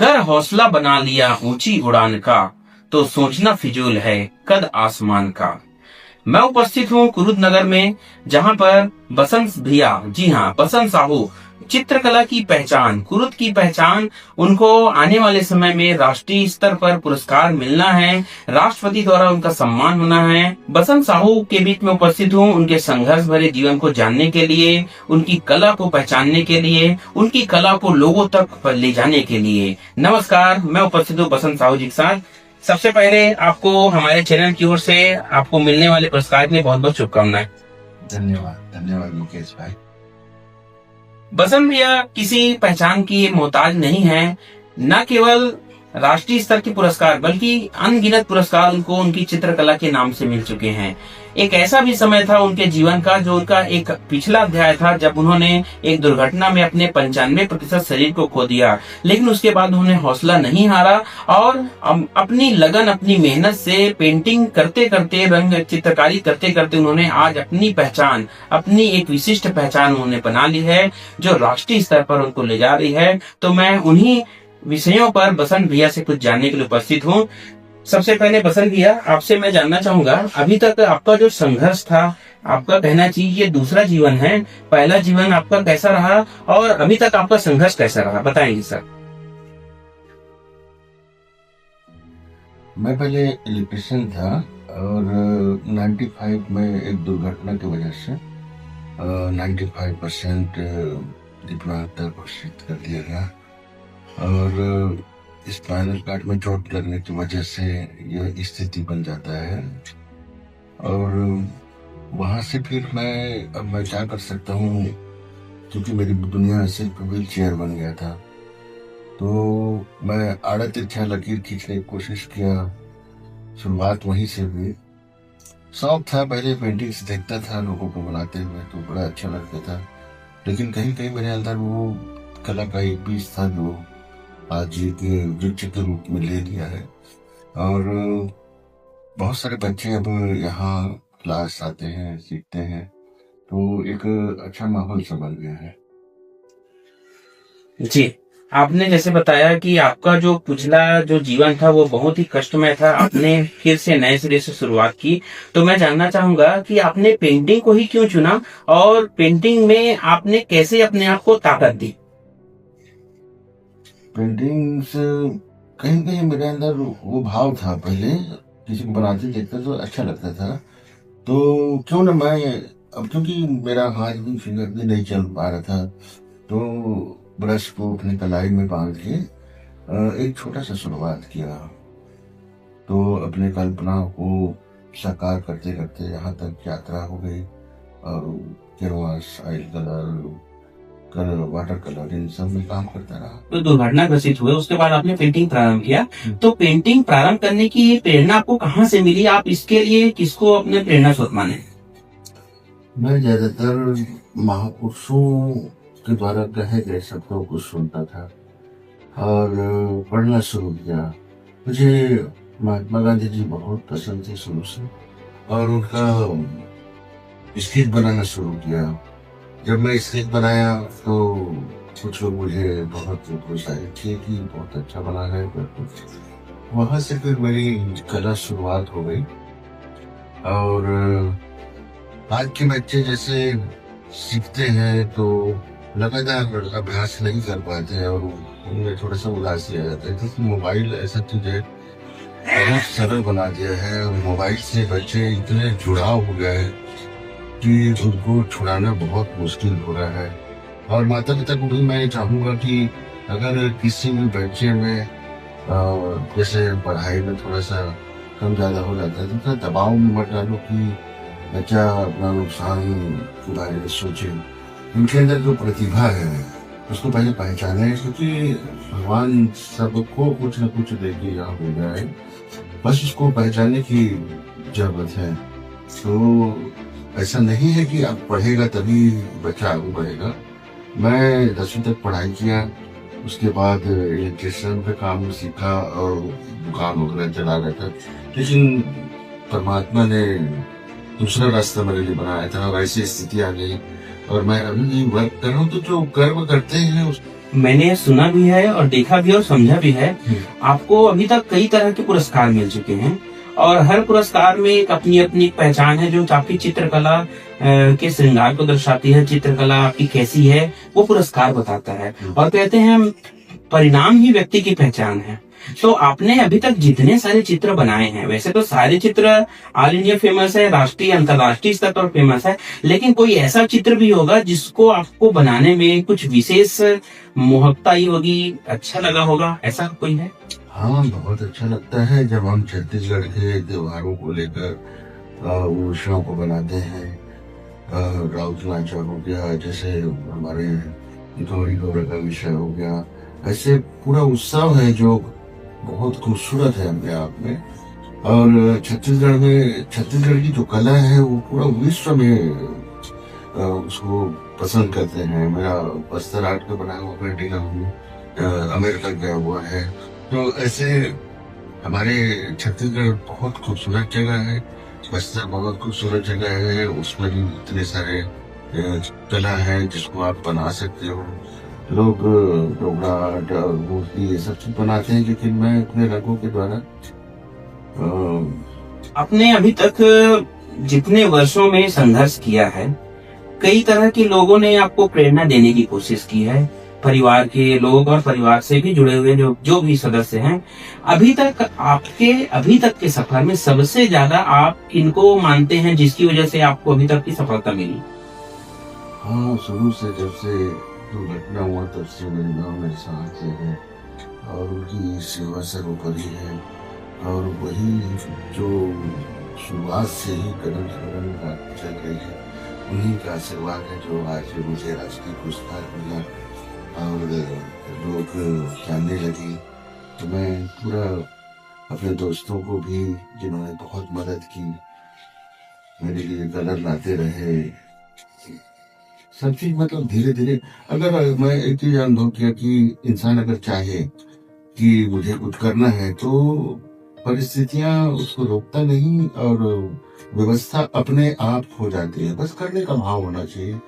गर हौसला बना लिया ऊंची उड़ान का, तो सोचना फिजूल है कद आसमान का। मैं उपस्थित हूँ कुरुद नगर में, जहाँ पर बसंत भैया, जी हाँ बसंत साहू, चित्रकला की पहचान, कुरुद की पहचान, उनको आने वाले समय में राष्ट्रीय स्तर पर पुरस्कार मिलना है, राष्ट्रपति द्वारा उनका सम्मान होना है। बसंत साहू के बीच में उपस्थित हूँ उनके संघर्ष भरे जीवन को जानने के लिए, उनकी कला को पहचानने के लिए, उनकी कला को लोगों तक ले जाने के लिए। नमस्कार, मैं उपस्थित हूँ बसंत साहू जी के साथ। सबसे पहले आपको हमारे चैनल की ओर से आपको मिलने वाले पुरस्कार के लिए बहुत बहुत शुभकामनाएं। धन्यवाद धन्यवाद मुकेश भाई। बसंत भैया किसी पहचान की मोहताज नहीं है, न केवल राष्ट्रीय स्तर के पुरस्कार बल्कि अनगिनत पुरस्कार उनको उनकी चित्रकला के नाम से मिल चुके हैं। एक ऐसा भी समय था उनके जीवन का जो उनका एक पिछला अध्याय था, जब उन्होंने एक दुर्घटना में अपने 95% शरीर को खो दिया, लेकिन उसके बाद उन्होंने हौसला नहीं हारा और अपनी लगन, अपनी मेहनत से पेंटिंग करते करते, रंग चित्रकारी करते करते उन्होंने आज अपनी पहचान, अपनी एक विशिष्ट पहचान उन्होंने बना ली है, जो राष्ट्रीय स्तर पर उनको ले जा रही है। तो मैं उन्हीं विषयों पर बसंत भैया से कुछ जानने के लिए उपस्थित हूँ। सबसे पहले बसंत भैया, आपसे मैं जानना चाहूंगा, अभी तक आपका जो संघर्ष था, आपका कहना चाहिए ये दूसरा जीवन है, पहला जीवन आपका कैसा रहा और अभी तक आपका संघर्ष कैसा रहा, बताएंगे सर। मैं पहले इलेक्ट्रिशियन था और 95 में एक दुर्घटना की वजह से 95% दिमाग तक घोषित कर दिया गया और स्पाइनल कार्ड में चोट लगने की वजह से यह स्थिति बन जाता है। और वहां से फिर अब मैं क्या कर सकता हूँ, क्योंकि मेरी दुनिया सिर्फ व्हील चेयर बन गया था, तो मैं आड़ा तिरछा लकीर खींचने की कोशिश किया। शुरुआत वहीं से हुई। शौक था, पहले पेंटिंग्स देखता था लोगों को बनाते हुए तो बड़ा अच्छा लगता था, लेकिन कहीं कहीं मेरे अंदर वो कला का एक बीज था जो आज एक वृक्ष के रूप में ले लिया है। और बहुत सारे बच्चे अब यहाँ क्लास आते हैं, सीखते हैं, तो एक अच्छा माहौल सा बन गया है। जी, आपने जैसे बताया कि आपका जो पिछला जो जीवन था वो बहुत ही कष्टमय था, आपने फिर से नए सिरे से शुरुआत की। तो मैं जानना चाहूंगा कि आपने पेंटिंग को ही क्यों चुना और पेंटिंग में आपने कैसे अपने आप को ताकत दी। पेंटिंग्स कहीं कहीं मेरे अंदर वो भाव था, पहले किसी को बनाते देखता तो अच्छा लगता था, तो क्यों ना मैं, अब क्योंकि मेरा हाथ भी, फिंगर भी नहीं चल पा रहा था, तो ब्रश को अपने कलाई में बांध के एक छोटा सा शुरुआत किया। तो अपने कल्पना को साकार करते करते यहाँ तक यात्रा हो गई और canvas, oil colour, water colour, इन सब में काम करता रहा। तो दुर्घटना ग्रसित हुए, उसके बाद आपने पेंटिंग प्रारंभ किया। तो पेंटिंग प्रारंभ करने की प्रेरणा आपको कहाँ से मिली? आप इसके लिए किसको अपने प्रेरणा स्रोत माने? मैं ज्यादातर महापुरुषों के द्वारा कहे गए शब्दों को सुनता था और पढ़ना शुरू किया। मुझे महात्मा गांधी जी बहुत पसंद थे शुरू से और उनका स्केच बनाना शुरू किया। जब मैं स्केच बनाया तो कुछ लोग मुझे बहुत प्रोत्साहित किए कि बहुत अच्छा बना है। वहां से फिर मेरी कला शुरुआत हो गई। और आज के बच्चे जैसे सीखते हैं तो लगातार अभ्यास नहीं कर पाते हैं और उनमें थोड़ा सा उदासी आ जाता है, क्योंकि मोबाइल ऐसा चीज है, बहुत सरल बना दिया है और मोबाइल से बच्चे इतने जुड़ाव हो गए हैं कि उनको छुड़ाना बहुत मुश्किल हो रहा है। और माता पिता को भी मैं चाहूंगा कि अगर किसी भी बच्चे में जैसे पढ़ाई में थोड़ा सा कम ज्यादा हो जाता है तो दबाव में मत डालो कि बच्चा अपना नुकसान के बारे में सोचे। उनके अंदर जो प्रतिभा है उसको पहले पहचाने, क्योंकि भगवान सबको कुछ न कुछ देके यहाँ भेजा है, बस उसको पहचानने की जरूरत है। तो ऐसा नहीं है कि आप पढ़ेगा तभी बच्चा आगे बढ़ेगा। मैं 10वीं तक पढ़ाई किया, उसके बाद इलेक्ट्रिशियन पे काम सीखा और दुकान वगैरह चला रहा था, लेकिन परमात्मा ने दूसरा रास्ता मेरे लिए बनाया था और ऐसी स्थिति आ गई और मैं अभी भी वर्क कर रहा हूँ। तो जो कर्म करते हैं मैंने सुना भी है और देखा भी और समझा भी है। आपको अभी तक कई तरह के पुरस्कार मिल चुके हैं और हर पुरस्कार में एक अपनी अपनी पहचान है जो आपकी चित्रकला के श्रृंगार को दर्शाती है। चित्रकला आपकी कैसी है वो पुरस्कार बताता है और कहते हैं परिणाम ही व्यक्ति की पहचान है। तो आपने अभी तक जितने सारे चित्र बनाए हैं, वैसे तो सारे चित्र ऑल इंडिया फेमस है, राष्ट्रीय अंतर्राष्ट्रीय स्तर पर फेमस है, लेकिन कोई ऐसा चित्र भी होगा जिसको आपको बनाने में कुछ विशेष मोहकता आई होगी, अच्छा लगा होगा, ऐसा कोई है? हाँ, बहुत अच्छा लगता है जब हम छत्तीसगढ़ के त्योहारों को लेकर उत्सवों को बनाते हैं। राउत लांचा हो गया, जैसे हमारे गौरी गौरा का विषय हो गया, ऐसे पूरा उत्सव है जो बहुत खूबसूरत है अपने आप में। और छत्तीसगढ़ की जो कला है वो पूरा विश्व में उसको पसंद करते हैं। मेरा बस्तर आर्ट का बनाया हुआ पेंटिंग अमेरिका गया हुआ है। तो ऐसे हमारे छत्तीसगढ़ बहुत खूबसूरत जगह है, बस्तर बहुत खूबसूरत जगह है, उसमें भी इतने सारे कला है जिसको आप बना सकते हो। लोग डोगरा आर्ट और मूर्ति ये सब चीज बनाते हैं, लेकिन मैं अपने रंगों के द्वारा आपने अभी तक जितने वर्षों में संघर्ष किया है, कई तरह के लोगों ने आपको प्रेरणा देने की कोशिश की है, परिवार के लोग और परिवार से भी जुड़े हुए जो भी सदस्य हैं। अभी तक के सफर में सबसे ज्यादा आप किनको मानते हैं जिसकी वजह से आपको अभी तक की सफलता मिली? हाँ, शुरू से जब से दुर्घटना हुआ तब से मेरे गाँव में साथ है और उनकी सेवा सर्वोपरि है। और वही जो शुरुआत से ही कदम चल रही है, उन्हीं का आशीर्वाद है जो आज मुझे राष्ट्रीय पुरस्कार मिला और लोग जानने लगे। तो मैं पूरा अपने दोस्तों को भी, जिन्होंने बहुत मदद की, मेरे लिए कलर लाते रहे, सब चीज मतलब धीरे धीरे। अगर मैं एक चीज अनुभव किया कि इंसान अगर चाहे कि मुझे कुछ करना है तो परिस्थितियां उसको रोकता नहीं और व्यवस्था अपने आप हो जाती है। बस करने का भाव होना चाहिए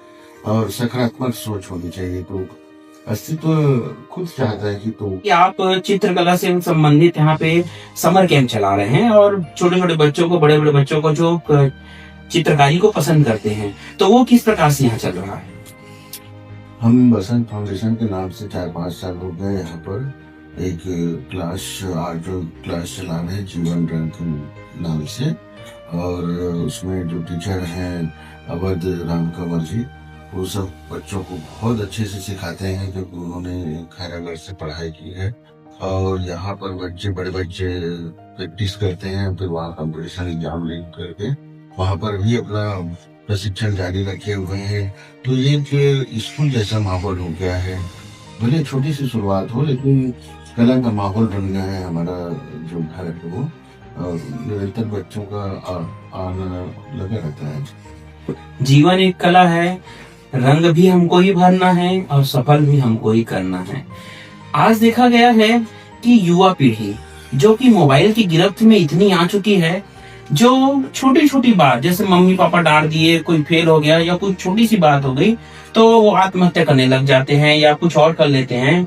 और सकारात्मक सोच होनी चाहिए। तो अस्तित्व खुद चाहता है कि आप चित्रकला से संबंधित यहाँ पे समर कैंप चला रहे हैं और छोटे छोटे बच्चों को, बड़े बड़े बच्चों को जो चित्रकारी को पसंद करते हैं, तो वो किस प्रकार से यहाँ चल रहा है? हम बसंत फाउंडेशन के नाम से 4-5 साल हो गए यहाँ पर एक आर्ट क्लास चला रहे हैं, जीवन रंग के नाम से। और उसमें जो टीचर हैं अवध राम कंवर जी, वो सब बच्चों को बहुत अच्छे से सिखाते हैं क्योंकि उन्होंने खैरागढ़ से पढ़ाई की है। और यहाँ पर बड़े बच्चे प्रैक्टिस करते हैं, फिर वहाँ कंपटीशन एग्जाम लिंक करके वहाँ पर भी अपना प्रशिक्षण जारी रखे हुए हैं। तो ये एक स्कूल जैसा माहौल हो गया है। भले छोटी सी शुरुआत हो, लेकिन कला का माहौल बन गया है हमारा जो घर है वो, और निरंतर बच्चों का आना लगा रहता है। जीवन एक कला है, रंग भी हमको ही भरना है और सफल भी हमको ही करना है। आज देखा गया है कि युवा पीढ़ी जो कि मोबाइल की गिरफ्त में इतनी आ चुकी है, जो छोटी छोटी बात, जैसे मम्मी पापा डांट दिए, कोई फेल हो गया या कोई छोटी सी बात हो गई तो वो आत्महत्या करने लग जाते हैं या कुछ और कर लेते हैं।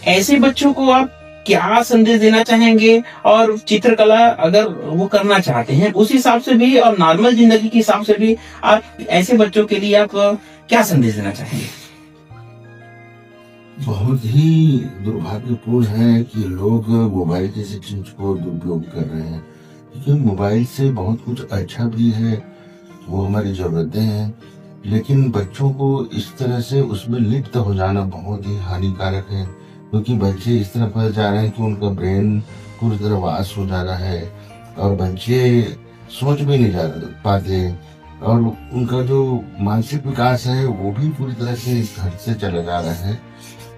ऐसे बच्चों को आप क्या संदेश देना चाहेंगे? और चित्रकला अगर वो करना चाहते हैं उस हिसाब से भी और नॉर्मल जिंदगी के हिसाब से भी आप ऐसे बच्चों के लिए आप क्या संदेश देना चाहेंगे? बहुत ही दुर्भाग्यपूर्ण है कि लोग मोबाइल जैसी चीज को दुरुपयोग कर रहे हैं, क्योंकि मोबाइल से बहुत कुछ अच्छा भी है, वो हमारी जरूरतें हैं, लेकिन बच्चों को इस तरह से उसमें लिप्त हो जाना बहुत ही हानिकारक है। क्योंकि बच्चे इस तरह फंस जा रहे हैं कि उनका ब्रेन पूरी तरह वाश हो जा रहा है और बच्चे सोच भी नहीं जा पाते और उनका जो मानसिक विकास है वो भी पूरी तरह से घर से चला जा रहा है।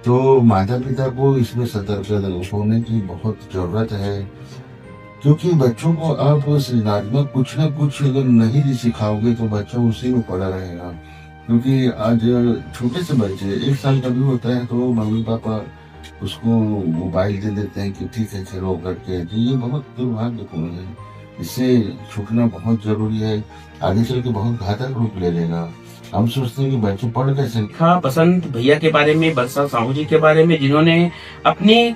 तो माता पिता को इसमें सतर्क होने की बहुत जरूरत है, क्योंकि बच्चों को आप सृजनात्मक कुछ ना कुछ अगर नहीं भी सिखाओगे तो बच्चा उसी में पड़ा रहेगा। क्योंकि आज छोटे से बच्चे 1 साल का भी होता है तो मम्मी पापा उसको मोबाइल दे देते हैं कि ठीक है चलो करके। तो ये बहुत दुर्भाग्यपूर्ण है, इससे छूटना बहुत जरूरी है, आगे चल के बहुत घातक रूप ले लेगा। हम सोचते हैं कि बच्चे पढ़ कैसे। लिखा बसंत भैया के बारे में, बलसा साहू जी के बारे में, जिन्होंने अपने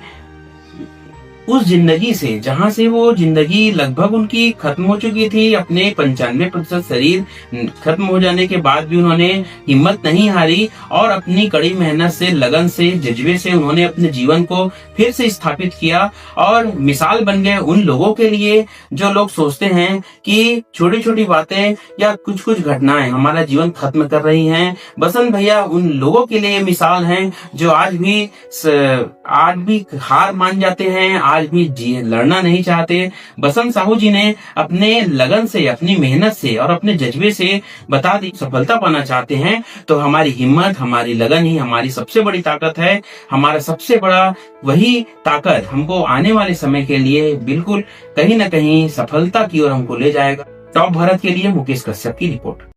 उस जिंदगी से, जहां से वो जिंदगी लगभग उनकी खत्म हो चुकी थी, अपने 95% शरीर खत्म हो जाने के बाद भी उन्होंने हिम्मत नहीं हारी और अपनी कड़ी मेहनत से, लगन से, जज्बे से उन्होंने अपने जीवन को फिर से स्थापित किया और मिसाल बन गए उन लोगों के लिए जो लोग सोचते हैं कि छोटी छोटी बातें या कुछ कुछ घटनाएं हमारा जीवन खत्म कर रही हैं। बसंत भैया उन लोगों के लिए मिसाल हैं जो आज भी हार मान जाते हैं, आज भी लड़ना नहीं चाहते। बसंत साहू जी ने अपने लगन से, अपनी मेहनत से और अपने जज्बे से बता दी सफलता पाना चाहते हैं तो हमारी हिम्मत, हमारी लगन ही हमारी सबसे बड़ी ताकत है। हमारा सबसे बड़ा वही ताकत हमको आने वाले समय के लिए बिल्कुल कहीं ना कहीं सफलता की ओर हमको ले जाएगा। टॉप भारत के लिए मुकेश कश्यप की रिपोर्ट।